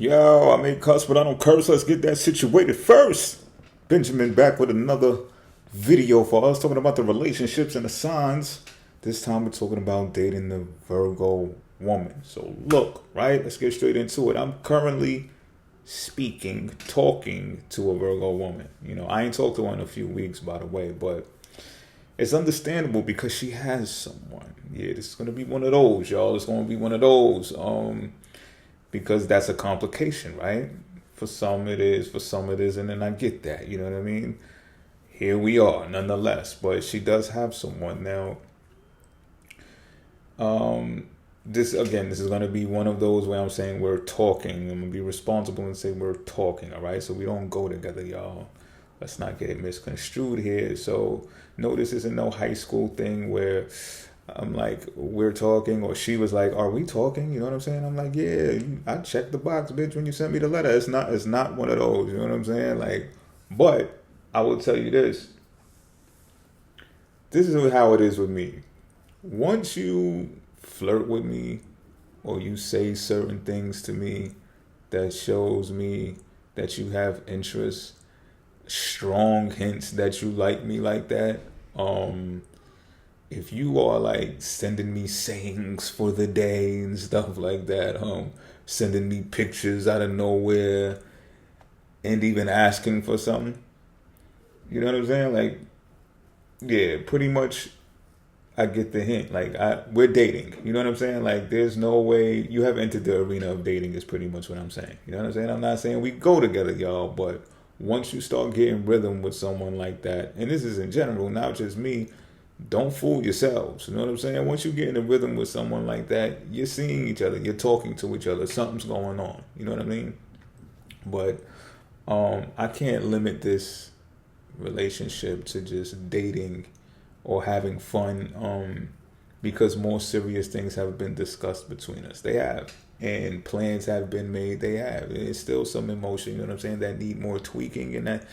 Yo, I may cuss, but I don't curse. Let's get that situated first. Benjamin back with another video for us talking about the relationships and the signs. This time we're talking about dating the Virgo woman. So look, right? Let's get straight into it. I'm currently talking to a Virgo woman. You know, I ain't talked to her in a few weeks, by the way, but it's understandable because she has someone. Yeah, this is gonna be one of those, y'all. It's gonna be one of those. Because that's a complication, right? For some it is, for some it isn't, and I get that, you know what I mean? Here we are, nonetheless, but she does have someone. Now, this is going to be one of those where I'm saying we're talking. I'm going to be responsible and say we're talking, all right? So we don't go together, y'all. Let's not get it misconstrued here. So no, this isn't no high school thing where I'm like, we're talking, or she was like, are we talking? You know what I'm saying? I'm like, yeah, I checked the box, bitch, when you sent me the letter. It's not one of those, you know what I'm saying? Like, but I will tell you this. This is how it is with me. Once you flirt with me or you say certain things to me that shows me that you have interest, strong hints that you like me like that, if you are like sending me sayings for the day and stuff like that, sending me pictures out of nowhere and even asking for something, you know what I'm saying? Like, yeah, pretty much I get the hint. Like, we're dating, you know what I'm saying? Like, there's no way you have entered the arena of dating is pretty much what I'm saying. You know what I'm saying? I'm not saying we go together, y'all, but once you start getting rhythm with someone like that, and this is in general, not just me, don't fool yourselves. You know what I'm saying? Once you get in a rhythm with someone like that, you're seeing each other, you're talking to each other, something's going on. You know what I mean? But I can't limit this relationship to just dating or having fun because more serious things have been discussed between us. They have. And plans have been made. They have. There's still some emotion, you know what I'm saying, that need more tweaking, and that,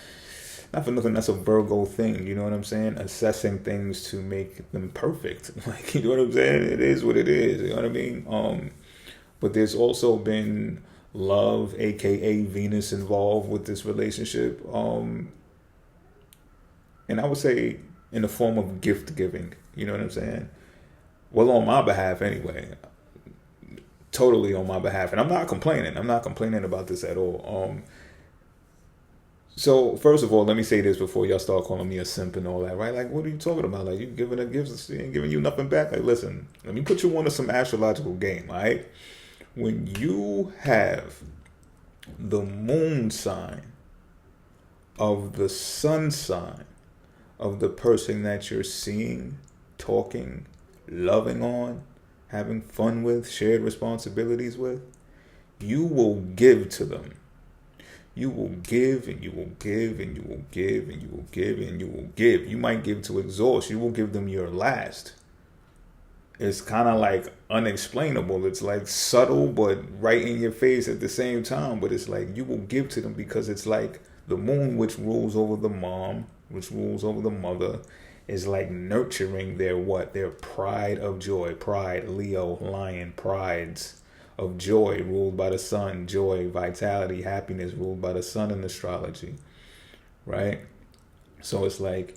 not for nothing, that's a Virgo thing, you know what I'm saying? Assessing things to make them perfect. Like, you know what I'm saying? It is what it is, you know what I mean? But there's also been love, aka Venus, involved with this relationship. And I would say in the form of gift giving, you know what I'm saying? Well, on my behalf anyway. Totally on my behalf. And I'm not complaining. I'm not complaining about this at all. So first of all, let me say this before y'all start calling me a simp and all that, right? Like, what are you talking about? Like, you giving her gifts, she ain't giving you nothing back. Like, listen, let me put you on to some astrological game, all right? When you have the moon sign of the sun sign of the person that you're seeing, talking, loving on, having fun with, shared responsibilities with, you will give to them. You will give and you will give and you will give and you will give and you will give. You might give to exhaust. You will give them your last. It's kind of like unexplainable. It's like subtle, but right in your face at the same time. But it's like you will give to them because it's like the moon, which rules over the mom, which rules over the mother, is like nurturing their what? Their pride of joy. Pride, Leo, lion, prides of joy ruled by the sun, joy, vitality, happiness ruled by the sun in astrology, right? So it's like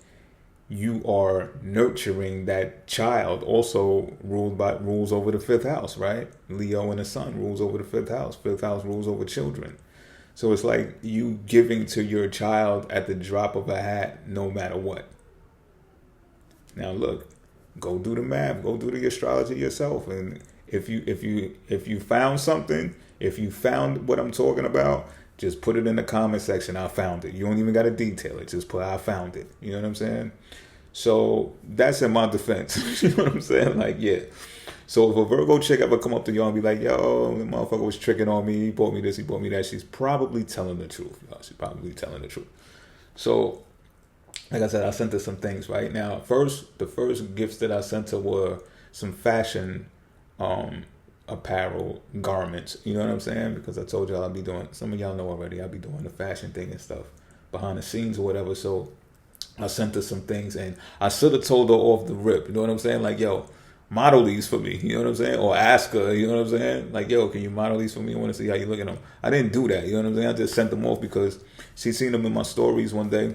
you are nurturing that child, also rules over the fifth house, right? Leo and the sun rules over the fifth house. Fifth house rules over children. So it's like you giving to your child at the drop of a hat, no matter what. Now look, go do the math, go do the astrology yourself, and if you found something, if you found what I'm talking about, just put it in the comment section. I found it. You don't even got to detail it. Just put I found it. You know what I'm saying? So that's in my defense. You know what I'm saying? Like, yeah. So if a Virgo chick ever come up to y'all and be like, yo, the motherfucker was tricking on me, he bought me this, he bought me that, she's probably telling the truth, y'all. She's probably telling the truth. So, like I said, I sent her some things, right? Now, the first gifts that I sent her were some fashion apparel, garments, you know what I'm saying? Because I told y'all I'll be doing, some of y'all know already, I'll be doing the fashion thing and stuff behind the scenes or whatever. So I sent her some things, and I should have told her off the rip, you know what I'm saying? Like, yo, model these for me, you know what I'm saying? Or ask her, you know what I'm saying? Like, yo, can you model these for me? I want to see how you look at them. I didn't do that, you know what I'm saying? I just sent them off because she seen them in my stories one day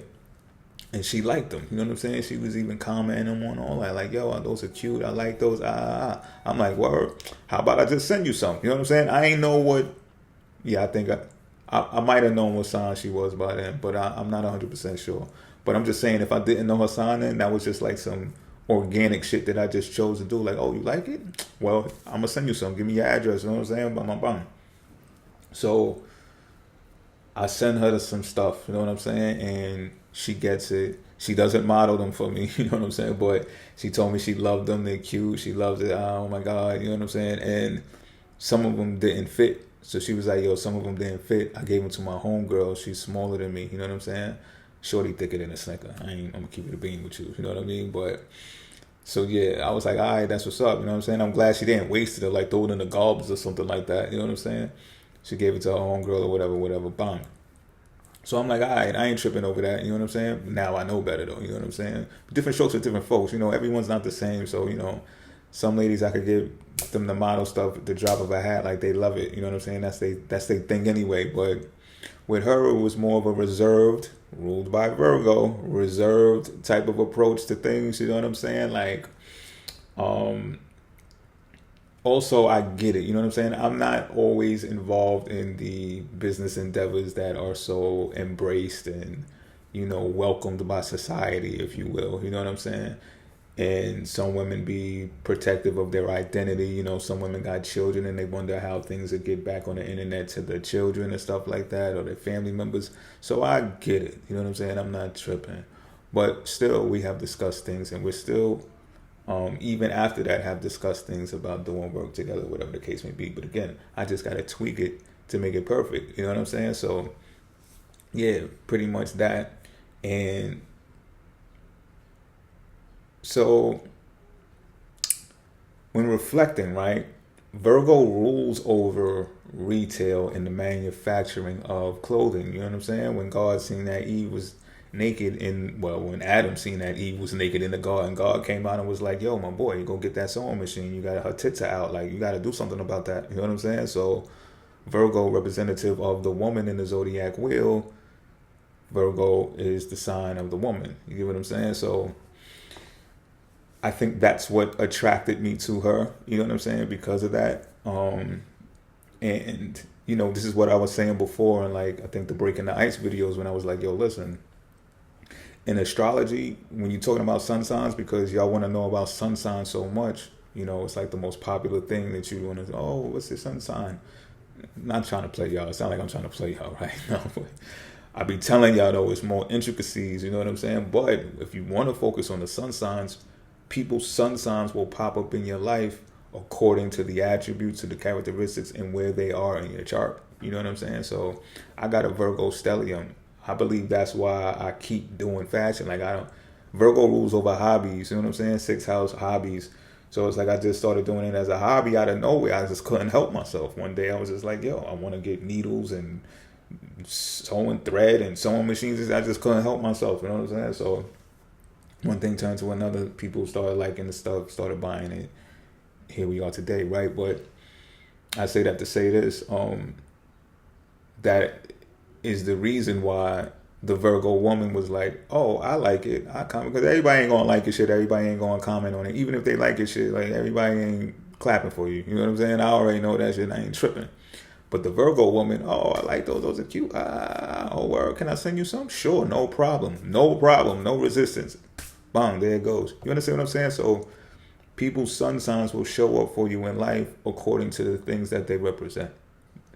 and she liked them, you know what I'm saying? She was even commenting them on all that, like, yo, those are cute, I like those, I'm like, word, how about I just send you some, you know what I'm saying? I ain't know what, I think I might have known what sign she was by then, but I'm not 100% sure. But I'm just saying, if I didn't know her sign then, that was just like some organic shit that I just chose to do. Like, oh, you like it? Well, I'm going to send you some. Give me your address. You know what I'm saying? Bam, bam, bam. So I send her some stuff. You know what I'm saying? And she gets it. She doesn't model them for me. You know what I'm saying? But she told me she loved them. They're cute. She loves it. Oh, my God. You know what I'm saying? And some of them didn't fit. So she was like, yo, some of them didn't fit. I gave them to my homegirl. She's smaller than me. You know what I'm saying? Shorty thicker than a Snicker. I'm going to keep it a bean with you. You know what I mean? But, so yeah, I was like, all right, that's what's up. You know what I'm saying? I'm glad she didn't waste it or like throw it in the garbage or something like that. You know what I'm saying? She gave it to her homegirl or whatever, bang. So I'm like, all right, I ain't tripping over that. You know what I'm saying? Now I know better though. You know what I'm saying? Different strokes for different folks. You know, everyone's not the same. So, you know, some ladies I could give them the model stuff at the drop of a hat. Like they love it. You know what I'm saying? That's their thing anyway. But with her, it was more of a reserved, ruled by Virgo, reserved type of approach to things. You know what I'm saying? Like, also, I get it. You know what I'm saying? I'm not always involved in the business endeavors that are so embraced and, you know, welcomed by society, if you will. You know what I'm saying? And some women be protective of their identity. You know, some women got children and they wonder how things would get back on the internet to their children and stuff like that, or their family members. So I get it. You know what I'm saying? I'm not tripping. But still, we have discussed things, and we're still, even after that, have discussed things about doing work together, whatever the case may be. But again, I just got to tweak it to make it perfect. You know what I'm saying? So, yeah, pretty much that. And so when reflecting, right, Virgo rules over retail and the manufacturing of clothing. You know what I'm saying? When God seen that Eve was naked when Adam seen that Eve was naked in the garden, God came out and was like, yo, my boy, you go get that sewing machine. You got her tits are out. Like, you got to do something about that. You know what I'm saying? So Virgo, representative of the woman in the zodiac wheel, Virgo is the sign of the woman. You get what I'm saying? So I think that's what attracted me to her, you know what I'm saying, because of that. And, you know, this is what I was saying before, and like, I think the Breaking the Ice videos, when I was like, yo, listen, in astrology, when you're talking about sun signs, because y'all want to know about sun signs so much, you know, it's like the most popular thing that you want to, oh, what's your sun sign? I'm not trying to play y'all. It sounds like I'm trying to play y'all, right? No, but I be telling y'all, though, it's more intricacies, you know what I'm saying? But if you want to focus on the sun signs, people's sun signs will pop up in your life according to the attributes, to the characteristics, and where they are in your chart. You know what I'm saying? So I got a Virgo stellium. I believe that's why I keep doing fashion. Like, Virgo rules over hobbies. You know what I'm saying? 6th house hobbies. So it's like I just started doing it as a hobby out of nowhere. I just couldn't help myself. One day I was just like, yo, I want to get needles and sewing thread and sewing machines. I just couldn't help myself. You know what I'm saying? So one thing turned to another. People started liking the stuff, started buying it. Here we are today, right? But I say that to say this, that is the reason why the Virgo woman was like, oh, I like it. I comment, because everybody ain't gonna like your shit. Everybody ain't gonna comment on it. Even if they like your shit, like, everybody ain't clapping for you. You know what I'm saying? I already know that shit. I ain't tripping. But the Virgo woman, oh, I like those. Those are cute. Oh, word. Can I send you some? Sure, no problem. No problem. No resistance. Bang, there it goes. You understand what I'm saying? So people's sun signs will show up for you in life according to the things that they represent.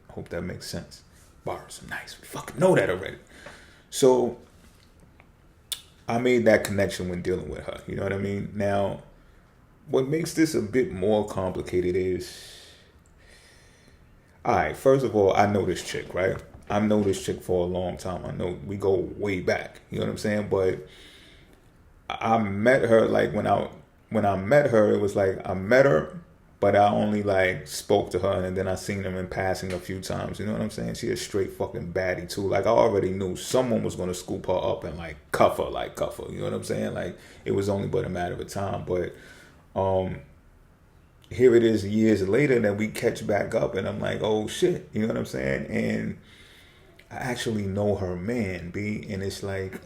I hope that makes sense. Bars, nice. We fucking know that already. So I made that connection when dealing with her. You know what I mean? Now, what makes this a bit more complicated is, all right, first of all, I know this chick, right? I've known this chick for a long time. I know we go way back. You know what I'm saying? But I met her, like, when I met her, it was like I met her, but I only like spoke to her, and then I seen her in passing a few times. You know what I'm saying? She a straight fucking baddie too. Like, I already knew someone was gonna scoop her up and like cuff her. You know what I'm saying? Like, it was only but a matter of time. But here it is years later that we catch back up, and I'm like, oh shit, you know what I'm saying? And I actually know her man, B, and it's like,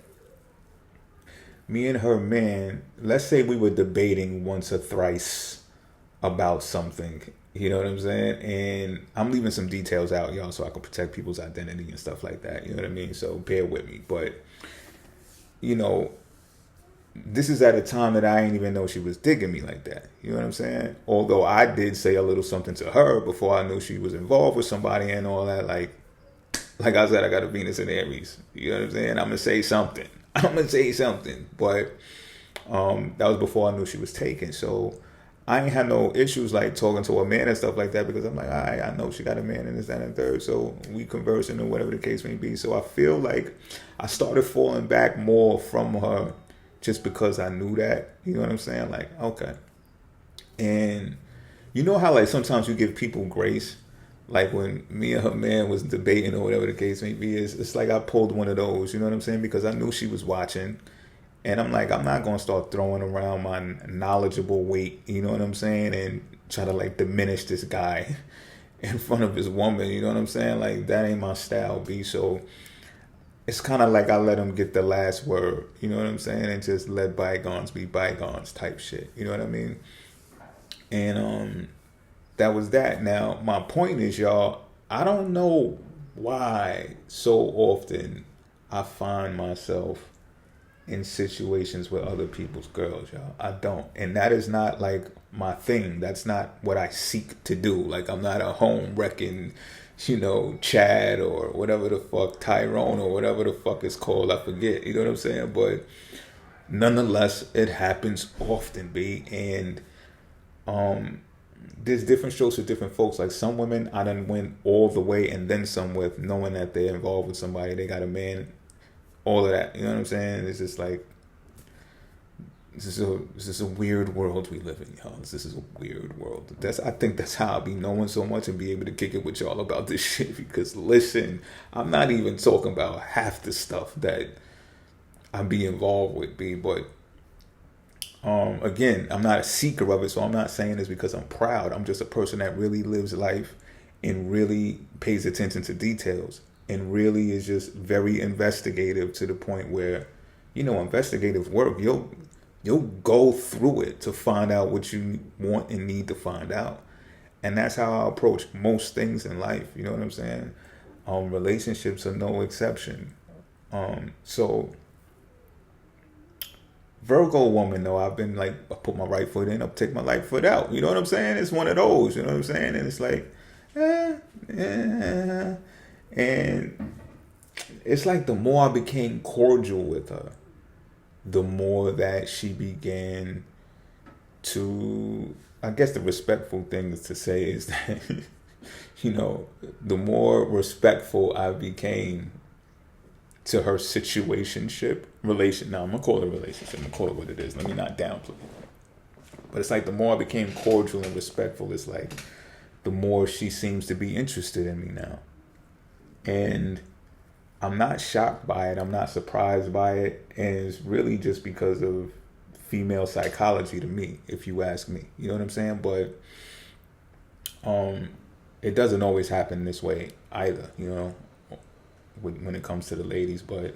me and her man, let's say we were debating once or thrice about something, you know what I'm saying? And I'm leaving some details out, y'all, so I can protect people's identity and stuff like that, you know what I mean? So bear with me. But, you know, this is at a time that I didn't even know she was digging me like that. You know what I'm saying? Although I did say a little something to her before I knew she was involved with somebody and all that. Like I said, I got a Venus in Aries. You know what I'm saying? I'm going to say something. But that was before I knew she was taken. So I ain't had no issues like talking to a man and stuff like that, because I'm like, all right, I know she got a man and this, that, and third. So we conversing or whatever the case may be. So I feel like I started falling back more from her just because I knew that. You know what I'm saying? Like, okay. And you know how like sometimes you give people grace? Like when me and her man was debating or whatever the case may be, it's like I pulled one of those, you know what I'm saying? Because I knew she was watching. And I'm like, I'm not going to start throwing around my knowledgeable weight, you know what I'm saying? And try to like diminish this guy in front of his woman, you know what I'm saying? Like, that ain't my style, B. So it's kind of like I let him get the last word, you know what I'm saying? And just let bygones be bygones type shit, you know what I mean? And that was that. Now, my point is, y'all, I don't know why so often I find myself in situations with other people's girls, y'all. I don't. And that is not like my thing. That's not what I seek to do. Like, I'm not a home wrecking, you know, Chad or whatever the fuck, Tyrone or whatever the fuck it's called. I forget. You know what I'm saying? But nonetheless, it happens often, B. And there's different strokes for different folks. Like, some women I done went all the way and then some with, knowing that they're involved with somebody, they got a man, all of that. You know what I'm saying? It's just like, this is a weird world we live in, y'all. This is a weird world. I think that's how I'll be knowing so much and be able to kick it with y'all about this shit. Because listen, I'm not even talking about half the stuff that I be involved with, B. But again, I'm not a seeker of it, so I'm not saying this because I'm proud. I'm just a person that really lives life and really pays attention to details and really is just very investigative, to the point where, you know, investigative work, you'll go through it to find out what you want and need to find out. And that's how I approach most things in life. You know what I'm saying? Relationships are no exception. So Virgo woman, though, I've been like, I put my right foot in, I'll take my right foot out. You know what I'm saying? It's one of those, you know what I'm saying? And it's like, and it's like the more I became cordial with her, the more that she began to, I guess the respectful thing to say is that, you know, the more respectful I became to her situationship, now I'm going to call it a relationship, I'm going to call it what it is, let me not downplay it. But it's like the more I became cordial and respectful, it's like the more she seems to be interested in me now. And I'm not shocked by it. I'm not surprised by it. And it's really just because of female psychology to me, if you ask me. You know what I'm saying? But it doesn't always happen this way either, you know, when it comes to the ladies. But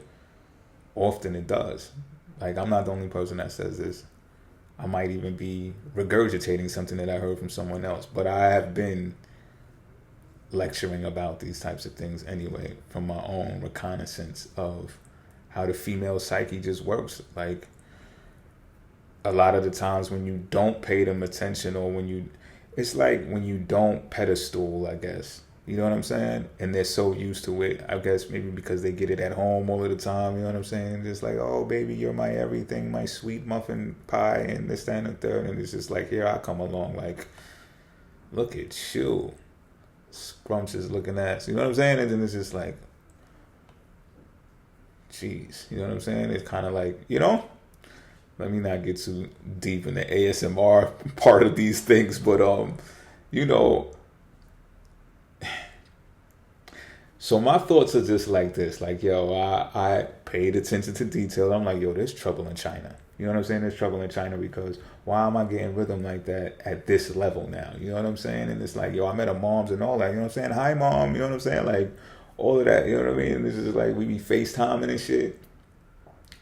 often it does. Like, I'm not the only person that says this. I might even be regurgitating something that I heard from someone else. But I have been lecturing about these types of things anyway, from my own reconnaissance of how the female psyche just works. Like, a lot of the times when you don't pay them attention, or it's like when you don't pedestal, I guess, you know what I'm saying? And they're so used to it, I guess maybe because they get it at home all of the time, you know what I'm saying? Just like, oh baby, you're my everything, my sweet muffin pie, and this, that, and the third. And it's just like, here I come along, like, look at you, scrumptious looking ass, you know what I'm saying? And then it's just like, jeez, you know what I'm saying? It's kind of like, you know, let me not get too deep in the ASMR part of these things, but you know, so my thoughts are just like this, like, yo, I paid attention to detail. I'm like, yo, there's trouble in China. You know what I'm saying? There's trouble in China because why am I getting rhythm like that at this level now? You know what I'm saying? And it's like, yo, I met her moms and all that. You know what I'm saying? Hi, mom. You know what I'm saying? Like, all of that. You know what I mean? This is like, we be FaceTiming and shit.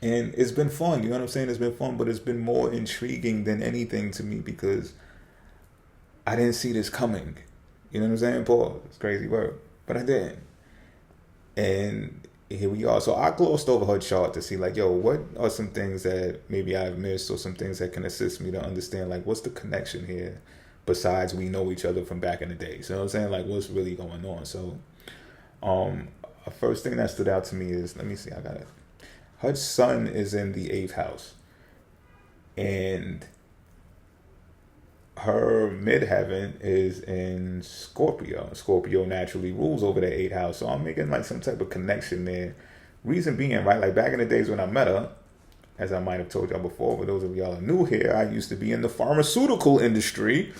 And it's been fun. You know what I'm saying? It's been fun, but it's been more intriguing than anything to me because I didn't see this coming. You know what I'm saying? Pause. It's a crazy word. But I didn't. And here we are. So I glossed over her chart to see like, yo, what are some things that maybe I've missed or some things that can assist me to understand like what's the connection here besides we know each other from back in the day. So you know what I'm saying? Like what's really going on. So a first thing that stood out to me is, let me see, I got it. Her sun is in the 8th house. And her midheaven is in Scorpio. Scorpio naturally rules over the 8th house. So I'm making like some type of connection there. Reason being, right, like back in the days when I met her, as I might have told y'all before, but those of y'all are new here, I used to be in the pharmaceutical industry.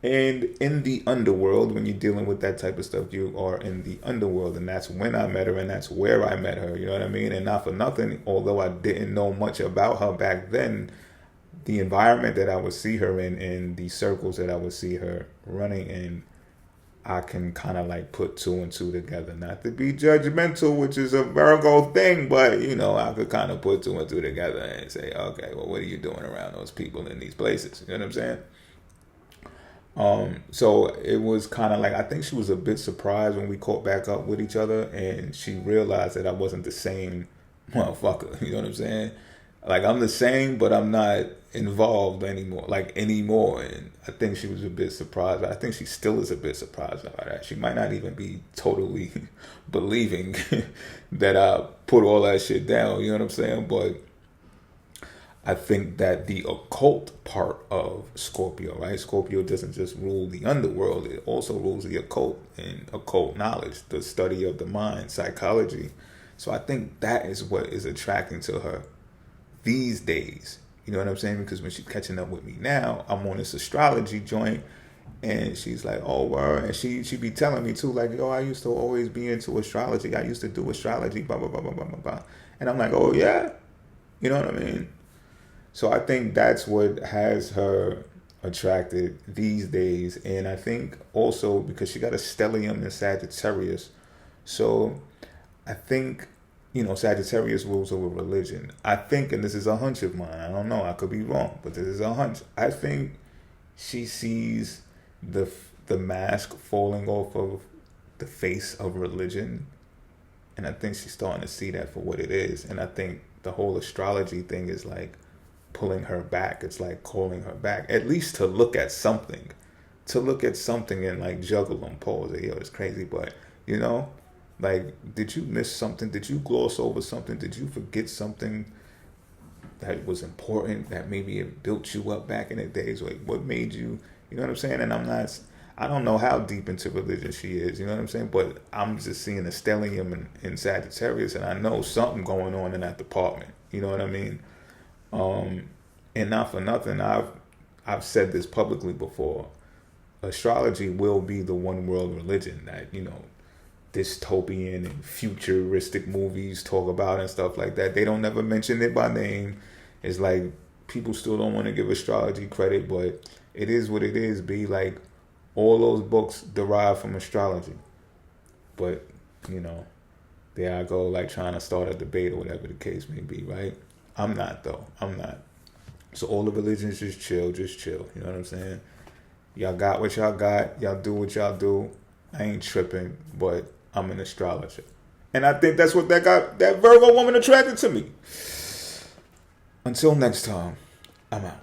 And in the underworld, when you're dealing with that type of stuff, you are in the underworld. And that's when I met her and that's where I met her. You know what I mean? And not for nothing, although I didn't know much about her back then, the environment that I would see her in and the circles that I would see her running in, I can kind of like put two and two together. Not to be judgmental, which is a Virgo thing, but you know, I could kind of put two and two together and say, okay, well, what are you doing around those people in these places? You know what I'm saying? So it was kind of like, I think she was a bit surprised when we caught back up with each other and she realized that I wasn't the same motherfucker. You know what I'm saying? Like I'm the same, but I'm not involved anymore. And I think she was a bit surprised. I think she still is a bit surprised by that. She might not even be totally believing that I put all that shit down. You know what I'm saying? But I think that the occult part of Scorpio, right? Scorpio doesn't just rule the underworld. It also rules the occult and occult knowledge, the study of the mind, psychology. So I think that is what is attracting to her these days. You know what I'm saying? Because when she's catching up with me now, I'm on this astrology joint and she's like, oh, word. And she be telling me too, like, yo, I used to always be into astrology. I used to do astrology, blah, blah, blah, blah, blah, blah, blah. And I'm like, oh, yeah? You know what I mean? So I think that's what has her attracted these days. And I think also because she got a stellium in Sagittarius. So I think, you know, Sagittarius rules over religion. I think, and this is a hunch of mine, I don't know, I could be wrong, but this is a hunch. I think she sees the mask falling off of the face of religion. And I think she's starting to see that for what it is. And I think the whole astrology thing is like pulling her back. It's like calling her back, at least to look at something. To look at something and like juggle and pose it. Yo, it's crazy, but you know, like, did you miss something? Did you gloss over something? Did you forget something that was important, that maybe it built you up back in the days? Like, what made you, you know what I'm saying? And I don't know how deep into religion she is, you know what I'm saying? But I'm just seeing a stellium in Sagittarius, and I know something going on in that department. You know what I mean? And not for nothing, I've said this publicly before. Astrology will be the one world religion that, you know, dystopian and futuristic movies talk about and stuff like that. They don't never mention it by name. It's like people still don't want to give astrology credit, but it is what it is. Be like all those books derive from astrology. But, you know, there I go, like trying to start a debate or whatever the case may be, right? I'm not, though. I'm not. So all the religions just chill. You know what I'm saying? Y'all got what y'all got. Y'all do what y'all do. I ain't tripping, but I'm an astrologer. And I think that's what that got that Virgo woman attracted to me. Until next time, I'm out.